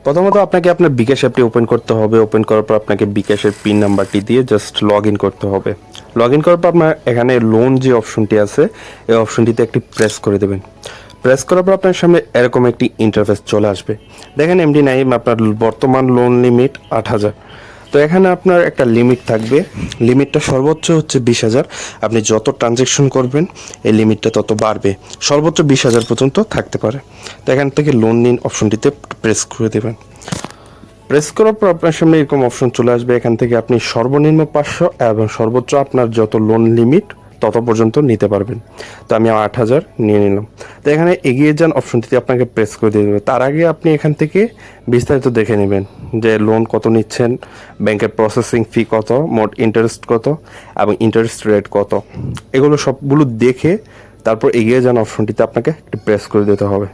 প্রথমত আপনাকে আপনার বিকাশ অ্যাপটি ওপেন করতে হবে। ওপেন করার পর আপনাকে বিকাশের পিন নাম্বারটি দিয়ে জাস্ট লগ ইন করতে হবে। লগ ইন করার পর আপনার এখানে লোন যে অপশনটি আছে এই অপশনটিতে একটি প্রেস করে দেবেন। প্রেস করার পর আপনার সামনে এরকম একটি ইন্টারফেস চলে আসবে। দেখেন এমডি নাইম আপনার বর্তমান লোন লিমিট 8,000। তো এখানে আপনার একটা লিমিট থাকবে। লিমিটটা সর্বোচ্চ হচ্ছে 20,000। আপনি যত ট্রানজ্যাকশন করবেন এই লিমিটটা তত বাড়বে। সর্বোচ্চ 20,000 পর্যন্ত থাকতে পারে। তো এখান থেকে লোন নিন অপশনটিতে প্রেস করে দেবেন। প্রেস করার পর আপনার সামনে এরকম অপশন চলে আসবে। এখান থেকে আপনি সর্বনিম্ন 500 এবং সর্বোচ্চ আপনার যত লোন লিমিট তত পর্যন্ত নিতে পারবেন। তো আমি 8,000 নিয়ে নিলাম। তো এখানে এগিয়ে যান অপশনটিতে আপনাকে প্রেস করে দিয়ে দেবে। তার আগে আপনি এখান থেকে বিস্তারিত দেখে নেবেন যে লোন কত নিচ্ছেন, ব্যাংকের প্রসেসিং ফি কত, মোট ইন্টারেস্ট কত এবং ইন্টারেস্ট রেট কত, এগুলো সবগুলো দেখে তারপর এগিয়ে যান অপশনটিতে আপনাকে একটু প্রেস করে দিতে হবে।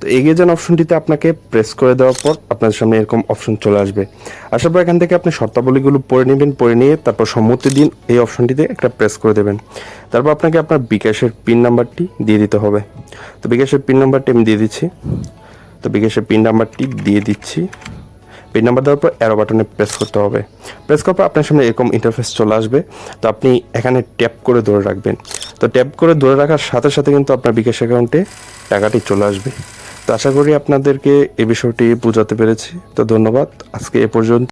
তো এগিয়ে যান অপশনটিতে আপনাকে প্রেস করে দেওয়ার পর আপনার সামনে এরকম অপশন চলে আসবে। আসার পর এখান থেকে আপনি শর্তাবলীগুলো পড়ে নেবেন, পড়ে নিয়ে তারপর সম্মতি দিন এই অপশনটিতে একটা প্রেস করে দেবেন। তারপর আপনাকে আপনার বিকাশের পিন নাম্বারটি দিয়ে দিতে হবে। তো বিকাশের পিন নাম্বারটি আমি দিয়ে দিচ্ছি। তো বিকাশের পিন নাম্বারটি দিয়ে দিচ্ছি। পিন নাম্বার দেওয়ার পর অ্যারো বাটনে প্রেস করতে হবে। প্রেস করার পর আপনার সামনে এরকম ইন্টারফেস চলে আসবে। তো আপনি এখানে ট্যাপ করে ধরে রাখবেন। তো ট্যাপ করে ধরে রাখার সাথে সাথে কিন্তু আপনার বিকাশ অ্যাকাউন্টে টাকাটি চলে আসবে। তো আশা করি আপনাদেরকে এই বিষয়টি বোঝাতে পেরেছি। তো ধন্যবাদ, আজকে এ পর্যন্ত।